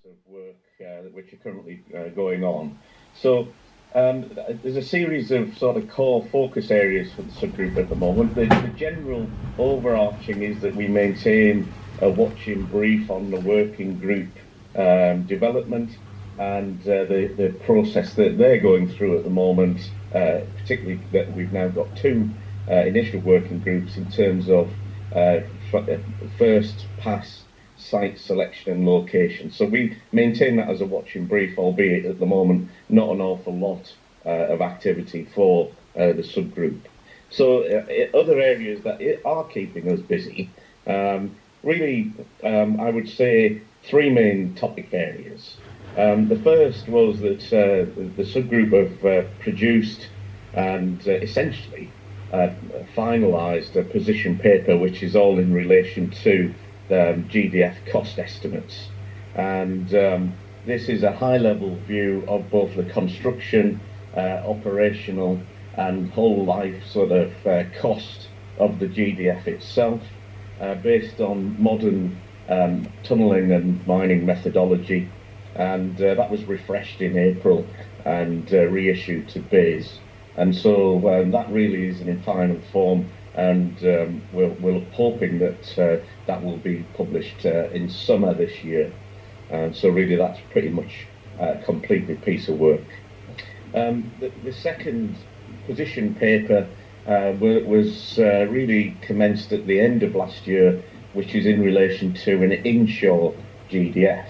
of work which are currently going on. So there's a series of sort of core focus areas for the subgroup at the moment. The general overarching is that we maintain a watching brief on the working group development and the process that they're going through at the moment, particularly that we've now got two initial working groups in terms of first pass site selection and location. So we maintain that as a watching brief, albeit at the moment not an awful lot of activity for the subgroup. So other areas that are keeping us busy, really I would say three main topic areas. The first was that the subgroup have produced and essentially finalised a position paper which is all in relation to GDF cost estimates, and this is a high-level view of both the construction, operational and whole life sort of cost of the GDF itself, based on modern tunnelling and mining methodology, and that was refreshed in April and reissued to BASE. And so that really is in final form, and we're hoping that that will be published in summer this year. And so really that's pretty much a completed piece of work. The second position paper was really commenced at the end of last year, which is in relation to an inshore GDF.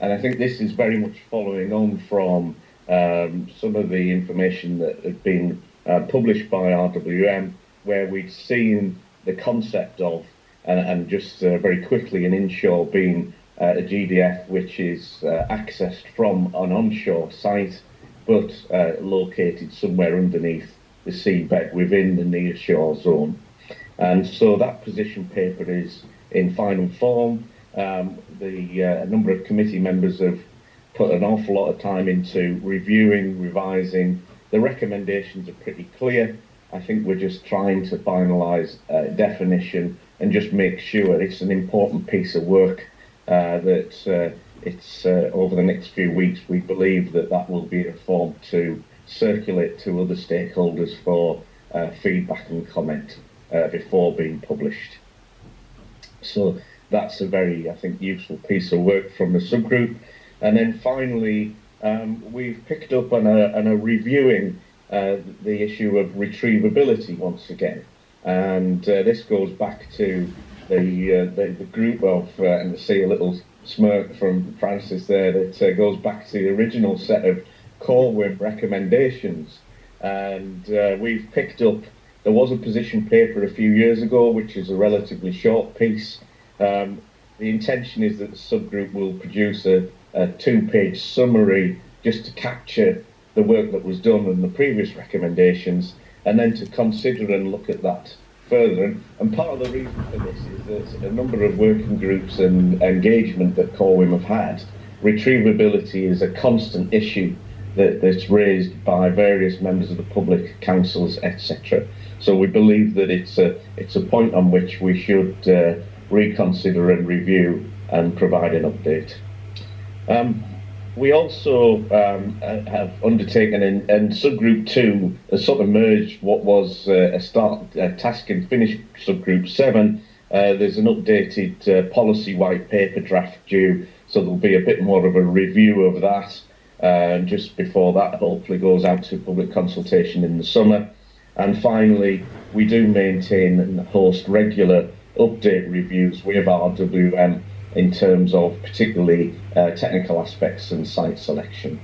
And I think this is very much following on from some of the information that had been published by RWM, where we'd seen the concept of, and just very quickly, an inshore being a GDF which is accessed from an onshore site, but located somewhere underneath the seabed within the nearshore zone. And so that position paper is in final form. A number of committee members have put an awful lot of time into reviewing, revising. The recommendations are pretty clear. I think we're just trying to finalise definition and just make sure it's an important piece of work that it's over the next few weeks we believe that will be a form to circulate to other stakeholders for feedback and comment before being published. So that's a very, I think, useful piece of work from the subgroup. And then finally, we've picked up on a reviewing the issue of retrievability once again. And this goes back to the group of, and I see a little smirk from Francis there, that goes back to the original set of CORWIM recommendations. And we've picked up, there was a position paper a few years ago, which is a relatively short piece. The intention is that the subgroup will produce a two-page summary just to capture the work that was done and the previous recommendations, and then to consider and look at that further. And part of the reason for this is that a number of working groups and engagement that CORWIM have had, retrievability is a constant issue that's raised by various members of the public, councils, etc. So we believe that it's a point on which we should reconsider and review and provide an update. We also have undertaken, and subgroup 2 has sort of merged what was a task and finish subgroup 7. There's an updated policy white paper draft due, so there'll be a bit more of a review of that. And just before that, hopefully goes out to public consultation in the summer. And finally, we do maintain and host regular update reviews with RWM in terms of particularly technical aspects and site selection.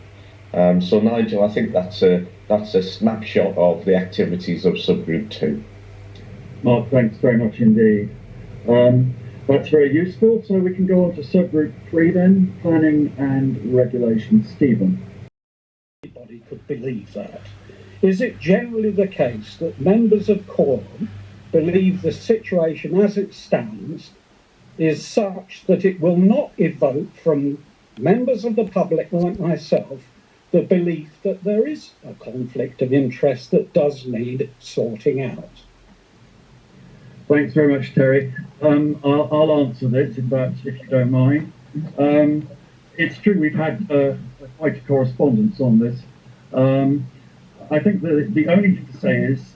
So Nigel, I think that's a snapshot of the activities of subgroup 2. Mark, thanks very much indeed. That's very useful. So we can go on to subgroup 3 then, planning and regulation. Stephen. Anybody could believe that. Is it generally the case that members of quorum believe the situation as it stands is such that it will not evoke from members of the public like myself the belief that there is a conflict of interest that does need sorting out? Thanks very much, Terry. I'll answer this, if you don't mind. it's true we've had quite a correspondence on this. I think the only thing to say is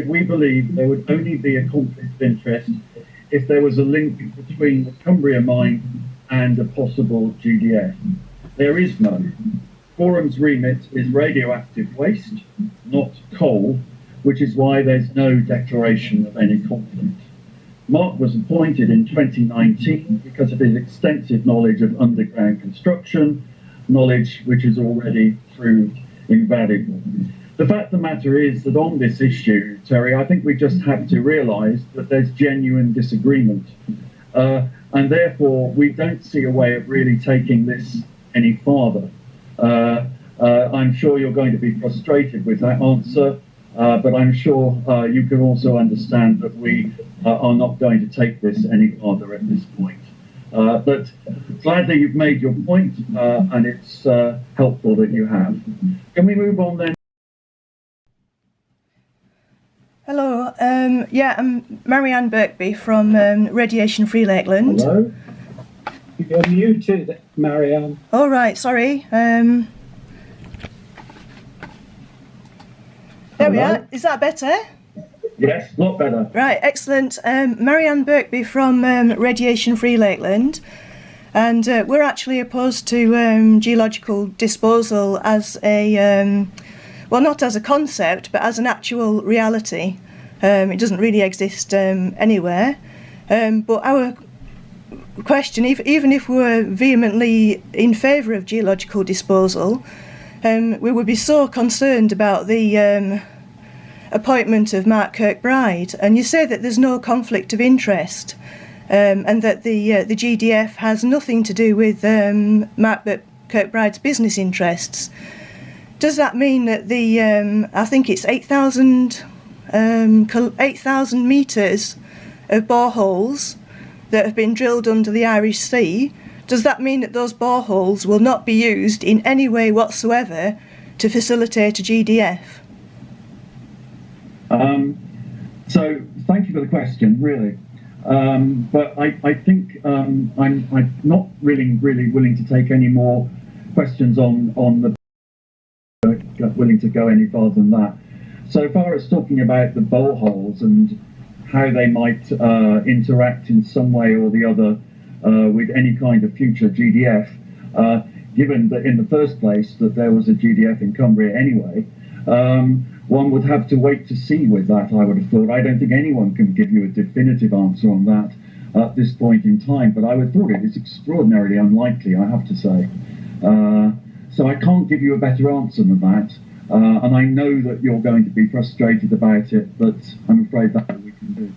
we believe there would only be a conflict of interest if there was a link between the Cumbria mine and a possible GDF. There is none. Forum's remit is radioactive waste, not coal, which is why there's no declaration of any conflict. Mark was appointed in 2019 because of his extensive knowledge of underground construction, knowledge which is already proved invaluable. The fact of the matter is that on this issue, Terry, I think we just have to realise that there's genuine disagreement. And therefore, we don't see a way of really taking this any farther. I'm sure you're going to be frustrated with that answer, but I'm sure you can also understand that we are not going to take this any farther at this point. But gladly you've made your point, and it's helpful that you have. Can we move on then? Hello, I'm Marianne Birkby from Radiation Free Lakeland. Hello. You're muted, Marianne. All right, sorry. There we are. Is that better? Yes, a lot better. Right, excellent. Marianne Birkby from Radiation Free Lakeland, and we're actually opposed to geological disposal as a well, not as a concept, but as an actual reality. It doesn't really exist anywhere. But our question, even if we were vehemently in favour of geological disposal, we would be so concerned about the appointment of Mark Kirkbride. And you say that there's no conflict of interest, and that the GDF has nothing to do with Mark Kirkbride's business interests. Does that mean that the I think it's 8,000 metres of boreholes that have been drilled under the Irish Sea, does that mean that those boreholes will not be used in any way whatsoever to facilitate a GDF? So thank you for the question, really. But I think I'm not really willing to take any more questions on the willing to go any farther than that. So far as talking about the boreholes and how they might interact in some way or the other with any kind of future GDF, given that in the first place that there was a GDF in Cumbria anyway, one would have to wait to see with that, I would have thought. I don't think anyone can give you a definitive answer on that at this point in time, but I would have thought it is extraordinarily unlikely, I have to say. So I can't give you a better answer than that, and I know that you're going to be frustrated about it, but I'm afraid that's what we can do.